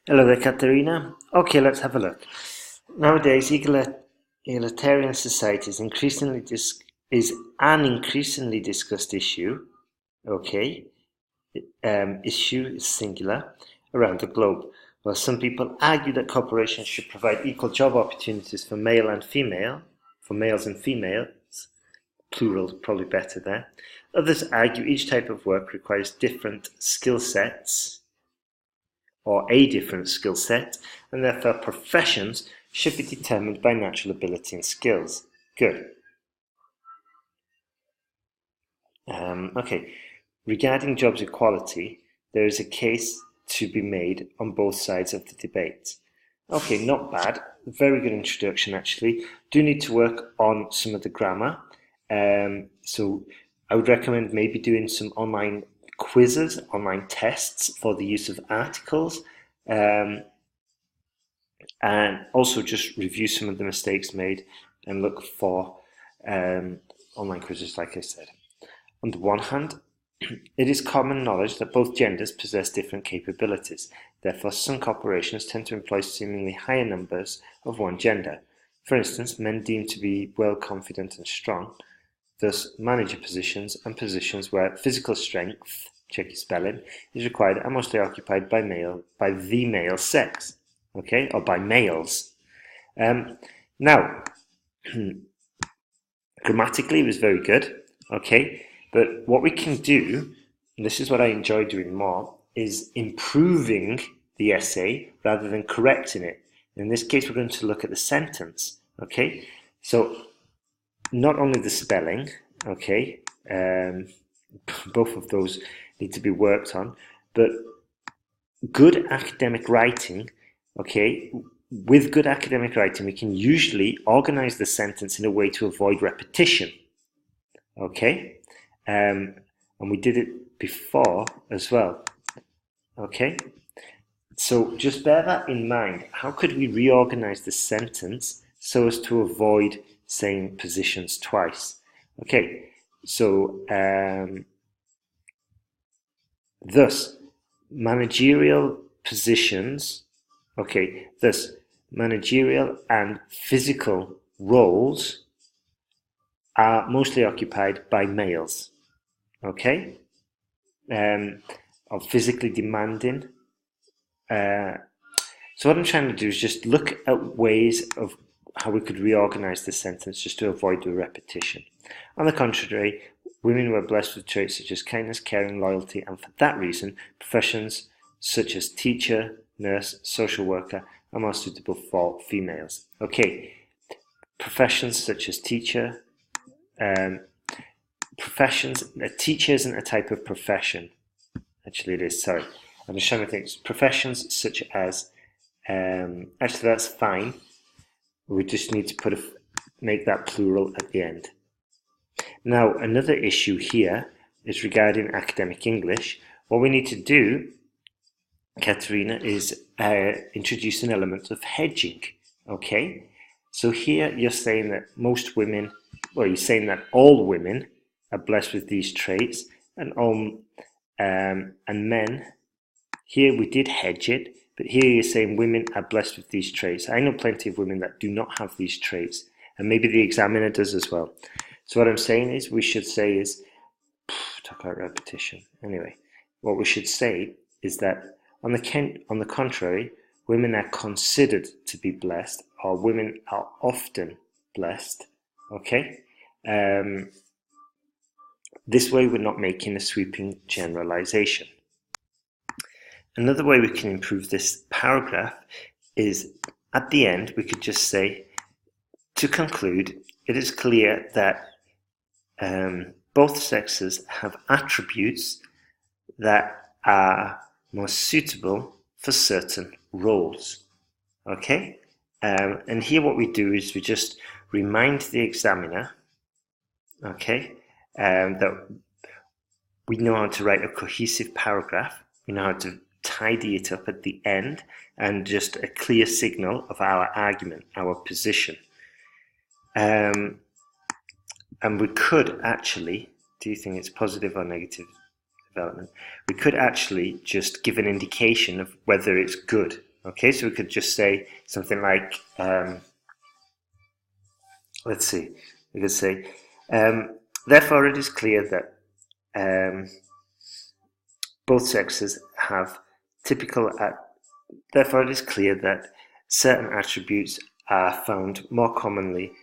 Hello there, Katerina. Okay, let's have a look. Nowadays, egalitarian society is an increasingly discussed issue. Okay, issue is singular around the globe. While some people argue that corporations should provide equal job opportunities for males and females, plural probably better there. Others argue each type of work requires different skill sets or a different skill set, and therefore professions should be determined by natural ability and skills. Good. Okay. Regarding jobs equality, there is a case to be made on both sides of the debate. Okay, not bad. Very good introduction, actually. Do need to work on some of the grammar. So I would recommend maybe doing some online quizzes, online tests for the use of articles, and also just review some of the mistakes made and look for online quizzes, like I said. On the one hand, it is common knowledge that both genders possess different capabilities. Therefore, some corporations tend to employ seemingly higher numbers of one gender. For instance, men deemed to be well confident and strong. Thus, manager positions and positions where physical strength, check your spelling, is required are mostly occupied by the male sex, okay, or by males. Now, grammatically, it was very good, okay, but what we can do, and this is what I enjoy doing more, is improving the essay rather than correcting it. In this case, we're going to look at the sentence, okay? So, not only the spelling, okay, both of those need to be worked on, but good academic writing, okay, with good academic writing, we can usually organize the sentence in a way to avoid repetition, okay, and we did it before as well, okay, so just bear that in mind. How could we reorganize the sentence so as to avoid saying positions twice? Okay, so thus managerial positions, okay, thus managerial and physical roles are mostly occupied by males, okay, or physically demanding. So what I'm trying to do is just look at ways of how we could reorganize this sentence just to avoid the repetition. On the contrary, women were blessed with traits such as kindness, caring, loyalty, and for that reason, professions such as teacher, nurse, social worker are more suitable for females. Okay, professions such as teacher, teacher isn't a type of profession. Actually, it is, sorry. I'm just trying to think. Professions such as, actually that's fine. We just need to make that plural at the end. Now, another issue here is regarding academic English. What we need to do, Katerina, is introduce an element of hedging, okay? So here you're saying that most women, well, you're saying that all women are blessed with these traits, and men. Here we did hedge it, but here you're saying women are blessed with these traits. I know plenty of women that do not have these traits, and maybe the examiner does as well. So what I'm saying is, we should say is, talk about repetition. Anyway, what we should say is that on the contrary, women are considered to be blessed, or women are often blessed. Okay. This way, we're not making a sweeping generalization. Another way we can improve this paragraph is at the end, we could just say, to conclude, it is clear that both sexes have attributes that are more suitable for certain roles. Okay? And here what we do is we just remind the examiner, okay, that we know how to write a cohesive paragraph, we know how to tidy it up at the end, and just a clear signal of our argument, our position. And we could actually, do you think it's positive or negative development? We could actually just give an indication of whether it's good. Okay, so we could just say something like, let's see, we could say, therefore it is clear that both sexes have typical, therefore it is clear that certain attributes are found more commonly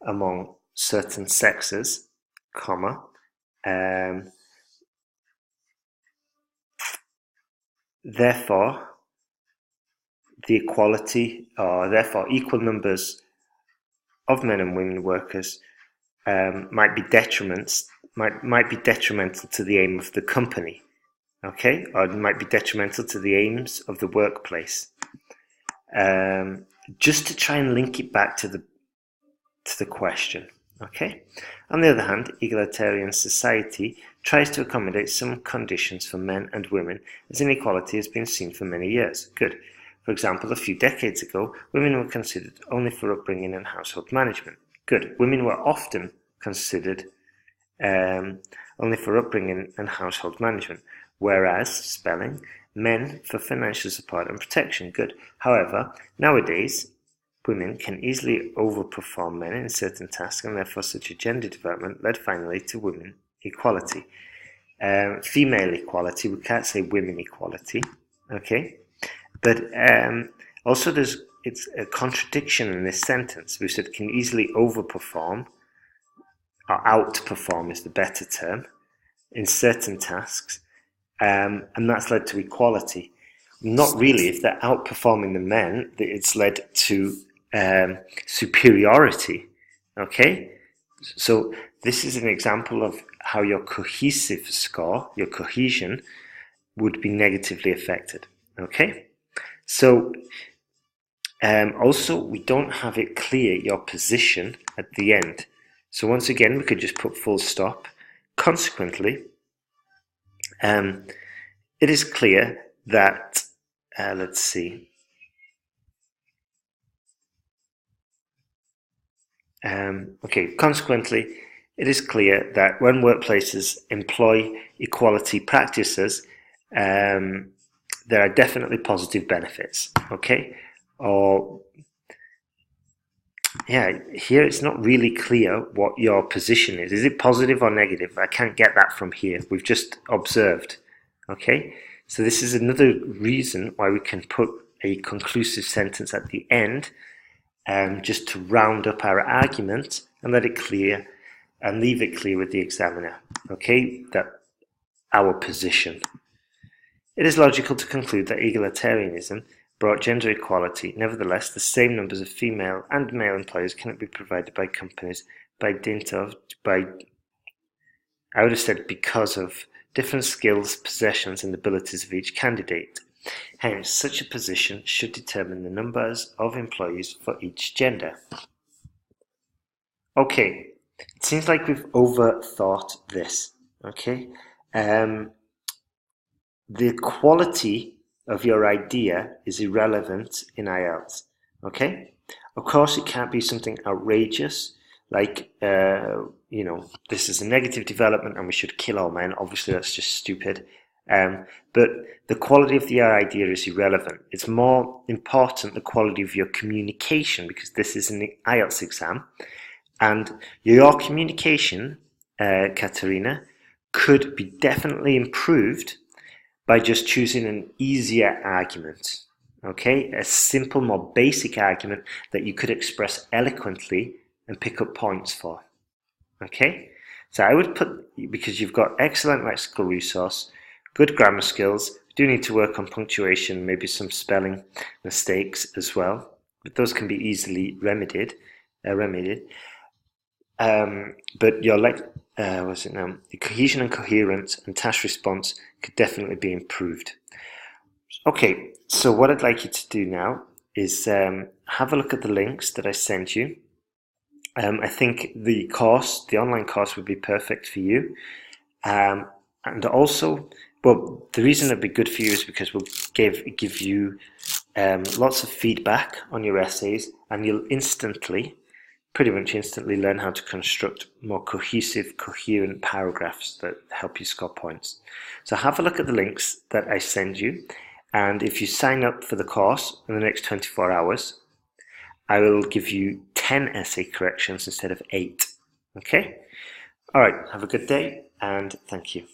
among certain sexes, comma, therefore the equality, or therefore equal numbers of men and women workers might be detrimental to the aim of the company, okay, or it might be detrimental to the aims of the workplace. Just to try and link it back to the question, okay. On the other hand, egalitarian society tries to accommodate some conditions for men and women, as inequality has been seen for many years. Good. For example, a few decades ago, women were considered only for upbringing and household management. Good. Women were often considered only for upbringing and household management, whereas, spelling, men for financial support and protection. Good. However, nowadays, women can easily overperform men in certain tasks, and therefore such a gender development led finally to women equality. Female equality, we can't say women equality, okay? But also it's a contradiction in this sentence. We said can easily overperform, or outperform is the better term, in certain tasks, and that's led to equality. Not really. If they're outperforming the men, it's led to superiority, okay? So this is an example of how your cohesive score, your cohesion, would be negatively affected, okay? So also, we don't have it clear your position at the end. So once again, we could just put full stop. Consequently, it is clear that, let's see, consequently, it is clear that when workplaces employ equality practices, there are definitely positive benefits, okay? Or, yeah, here it's not really clear what your position is. Is it positive or negative? I can't get that from here. We've just observed, okay? So this is another reason why we can put a conclusive sentence at the end, just to round up our argument and let it clear and leave it clear with the examiner, okay, that our position. It is logical to conclude that egalitarianism brought gender equality. Nevertheless, the same numbers of female and male employees cannot be provided by companies by dint of, I would have said because of, different skills, possessions and abilities of each candidate. Hence, such a position should determine the numbers of employees for each gender. Okay, it seems like we've overthought this, okay? The quality of your idea is irrelevant in IELTS, okay? Of course, it can't be something outrageous, like, this is a negative development and we should kill all men. Obviously, that's just stupid. But the quality of your idea is irrelevant. It's more important the quality of your communication, because this is an IELTS exam. And your communication, Katerina, could be definitely improved by just choosing an easier argument, okay? A simple, more basic argument that you could express eloquently and pick up points for, okay? So I would put, because you've got excellent lexical resource, good grammar skills, do need to work on punctuation, maybe some spelling mistakes as well, but those can be easily remedied. But your the cohesion and coherence and task response could definitely be improved. Okay, so what I'd like you to do now is have a look at the links that I sent you. I think the online course would be perfect for you. And also, well, the reason it'd be good for you is because we'll give you lots of feedback on your essays, and you'll pretty much instantly learn how to construct more cohesive, coherent paragraphs that help you score points. So have a look at the links that I send you. And if you sign up for the course in the next 24 hours, I will give you 10 essay corrections instead of 8. Okay? All right, have a good day and thank you.